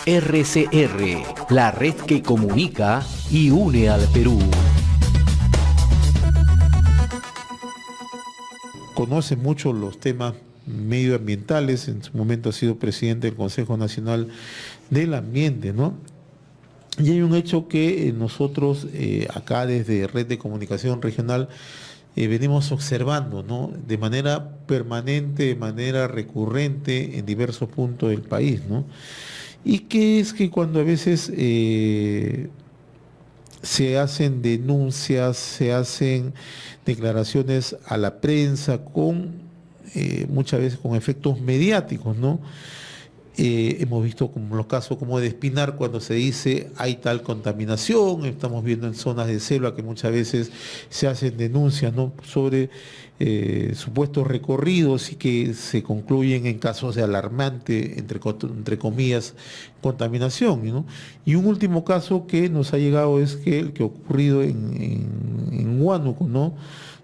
RCR, la red que comunica y une al Perú. Conoce mucho los temas medioambientales, en su momento ha sido presidente del Consejo Nacional del Ambiente, ¿no? Y hay un hecho que nosotros acá desde Red de Comunicación Regional venimos observando, ¿no? De manera permanente, de manera recurrente en diversos puntos del país, ¿no? Y que es que cuando a veces se hacen denuncias, se hacen declaraciones a la prensa con muchas veces con efectos mediáticos, ¿no? Hemos visto como los casos como de Espinar cuando se dice hay tal contaminación, estamos viendo en zonas de selva que muchas veces se hacen denuncias, ¿no? Sobre supuestos recorridos y que se concluyen en casos de alarmante, entre comillas, contaminación, ¿no? Y un último caso que nos ha llegado es que el que ha ocurrido en Huánuco, ¿no?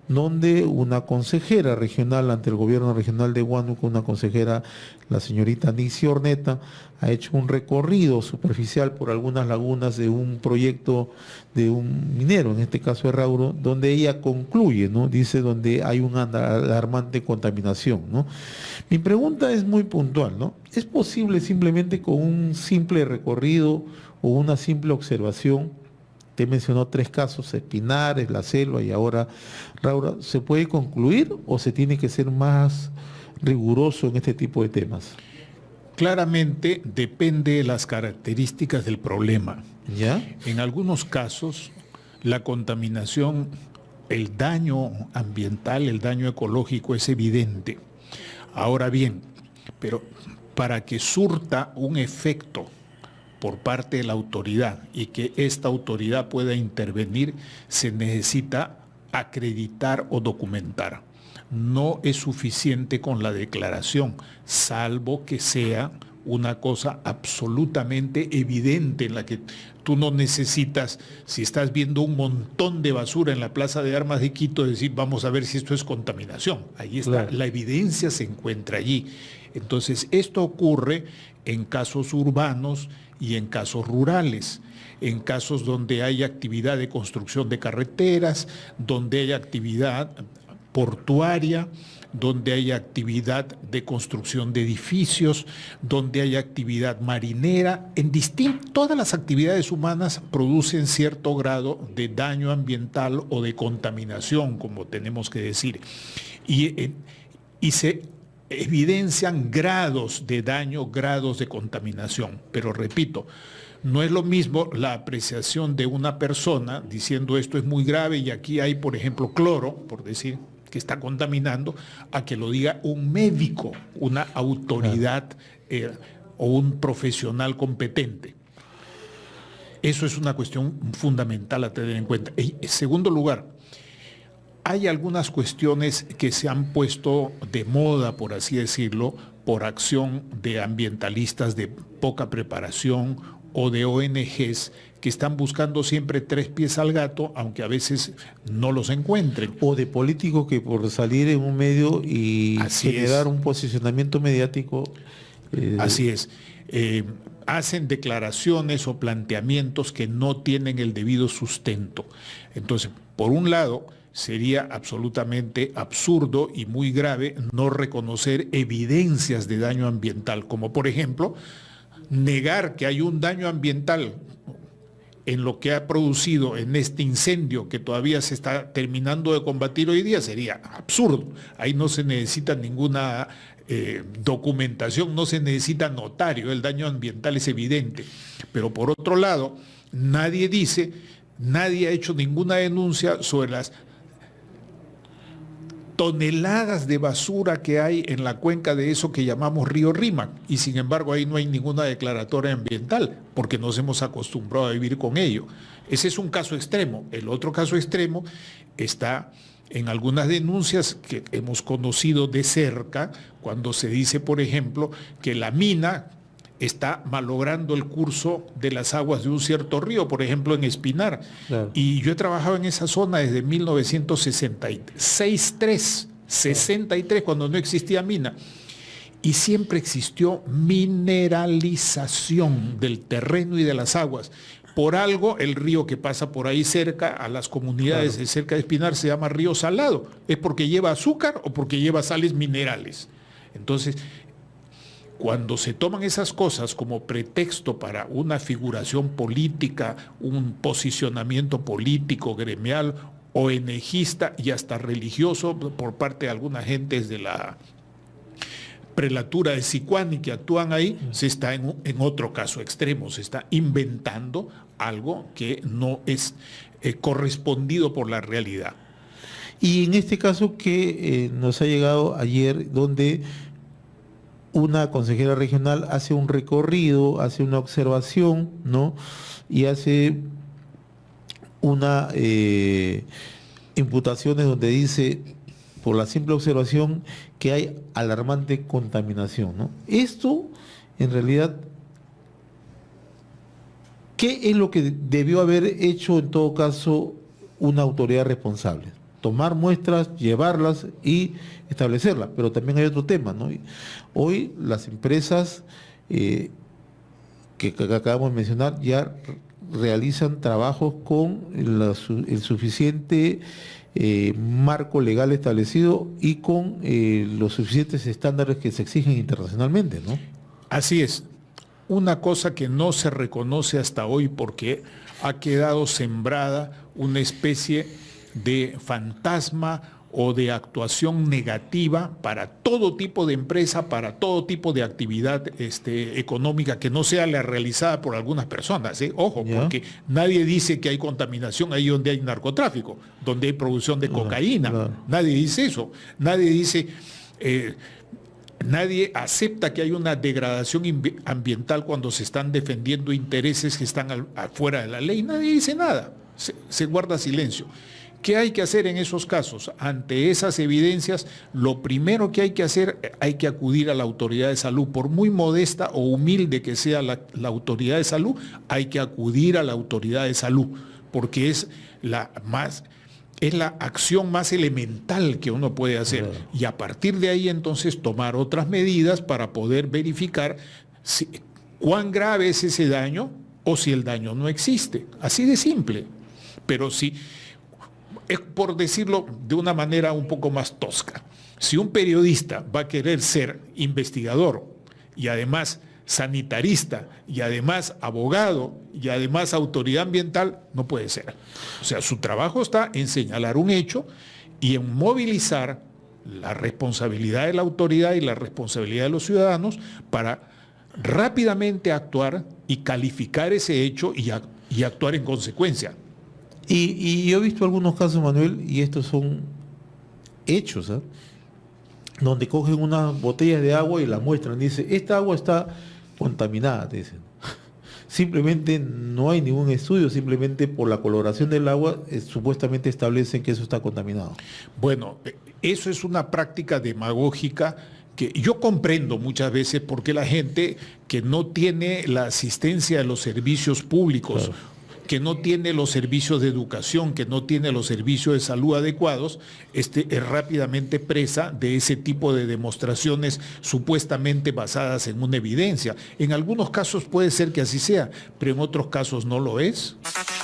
Donde una consejera regional ante el gobierno regional de Huánuco, una consejera, la señorita Nixie Orneta, ha hecho un recorrido superficial por algunas lagunas de un proyecto de un minero, en este caso de Rauro, donde ella concluye, ¿no? Dice donde hay una alarmante contaminación, ¿no? Mi pregunta es muy puntual, ¿no? ¿Es posible simplemente con un simple recorrido o una simple observación? Usted mencionó 3 casos, Espinares, La Selva y ahora Raura. ¿Se puede concluir o se tiene que ser más riguroso en este tipo de temas? Claramente depende de las características del problema. ¿Ya? En algunos casos, la contaminación, el daño ambiental, el daño ecológico es evidente. Ahora bien, pero para que surta un efecto por parte de la autoridad y que esta autoridad pueda intervenir, se necesita acreditar o documentar. No es suficiente con la declaración, salvo que sea una cosa absolutamente evidente en la que tú no necesitas, si estás viendo un montón de basura en la Plaza de Armas de Quito, decir, vamos a ver si esto es contaminación. Ahí está, claro. La evidencia se encuentra allí. Entonces, esto ocurre en casos urbanos y en casos rurales, en casos donde hay actividad de construcción de carreteras, donde hay actividad portuaria, donde hay actividad de construcción de edificios, donde hay actividad marinera. Todas las actividades humanas producen cierto grado de daño ambiental o de contaminación, como tenemos que decir, y se evidencian grados de daño, grados de contaminación. Pero repito, no es lo mismo la apreciación de una persona diciendo esto es muy grave y aquí hay, por ejemplo, cloro, por decir, que está contaminando, a que lo diga un médico, una autoridad o un profesional competente. Eso es una cuestión fundamental a tener en cuenta. En segundo lugar, hay algunas cuestiones que se han puesto de moda, por así decirlo, por acción de ambientalistas de poca preparación o de ONGs que están buscando siempre 3 pies al gato, aunque a veces no los encuentren. O de políticos que por salir en un medio y generar un posicionamiento mediático. Así es. Hacen declaraciones o planteamientos que no tienen el debido sustento. Entonces, por un lado, sería absolutamente absurdo y muy grave no reconocer evidencias de daño ambiental, como por ejemplo, negar que hay un daño ambiental en lo que ha producido en este incendio que todavía se está terminando de combatir hoy día sería absurdo. Ahí no se necesita ninguna documentación, no se necesita notario, el daño ambiental es evidente. Pero por otro lado, nadie ha hecho ninguna denuncia sobre las toneladas de basura que hay en la cuenca de eso que llamamos río Rímac, y sin embargo ahí no hay ninguna declaratoria ambiental, porque nos hemos acostumbrado a vivir con ello. Ese es un caso extremo. El otro caso extremo está en algunas denuncias que hemos conocido de cerca, cuando se dice, por ejemplo, que la mina está malogrando el curso de las aguas de un cierto río, por ejemplo en Espinar. Claro. Y yo he trabajado en esa zona desde 1963, cuando no existía mina. y siempre existió mineralización del terreno y de las aguas. Por algo, el río que pasa por ahí cerca, a las comunidades de cerca de Espinar, se llama río Salado. ¿Es porque lleva azúcar o porque lleva sales minerales? Entonces, cuando se toman esas cosas como pretexto para una figuración política, un posicionamiento político, gremial, ONGista y hasta religioso por parte de algunas gentes de la prelatura de Sicuani que actúan ahí, se está en otro caso extremo, se está inventando algo que no es correspondido por la realidad. Y en este caso que nos ha llegado ayer, donde una consejera regional hace un recorrido, hace una observación, ¿no? Y hace una imputaciones donde dice, por la simple observación, que hay alarmante contaminación, ¿no? Esto, en realidad, ¿qué es lo que debió haber hecho en todo caso una autoridad responsable? Tomar muestras, llevarlas y establecerlas. Pero también hay otro tema, ¿no? Hoy las empresas que acabamos de mencionar ya realizan trabajos con el suficiente marco legal establecido y con los suficientes estándares que se exigen internacionalmente, ¿no? Así es. Una cosa que no se reconoce hasta hoy porque ha quedado sembrada una especie de fantasma o de actuación negativa para todo tipo de empresa, para todo tipo de actividad económica que no sea la realizada por algunas personas. Ojo, ¿ya? Porque nadie dice que hay contaminación ahí donde hay narcotráfico, donde hay producción de cocaína. Claro. Nadie dice eso. Nadie dice... Nadie acepta que hay una degradación ambiental cuando se están defendiendo intereses que están afuera de la ley. Nadie dice nada, se guarda silencio. ¿Qué hay que hacer en esos casos? Ante esas evidencias, lo primero que hay que hacer, hay que acudir a la autoridad de salud. Por muy modesta o humilde que sea la autoridad de salud, hay que acudir a la autoridad de salud, porque es la acción más elemental que uno puede hacer. Y a partir de ahí entonces tomar otras medidas para poder verificar cuán grave es ese daño o si el daño no existe. Así de simple. Pero si, es por decirlo de una manera un poco más tosca, si un periodista va a querer ser investigador y además sanitarista y además abogado y además autoridad ambiental, no puede ser. O sea, su trabajo está en señalar un hecho y en movilizar la responsabilidad de la autoridad y la responsabilidad de los ciudadanos para rápidamente actuar y calificar ese hecho y actuar en consecuencia. Y yo he visto algunos casos, Manuel, y estos son hechos, ¿eh? Donde cogen unas botellas de agua y las muestran. Dice, esta agua está contaminada, te dicen. Simplemente no hay ningún estudio, simplemente por la coloración del agua supuestamente establecen que eso está contaminado. Bueno, eso es una práctica demagógica que yo comprendo muchas veces porque la gente que no tiene la asistencia de los servicios públicos, claro, que no tiene los servicios de educación, que no tiene los servicios de salud adecuados, es rápidamente presa de ese tipo de demostraciones supuestamente basadas en una evidencia. En algunos casos puede ser que así sea, pero en otros casos no lo es.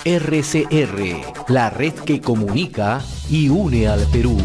RCR, la red que comunica y une al Perú.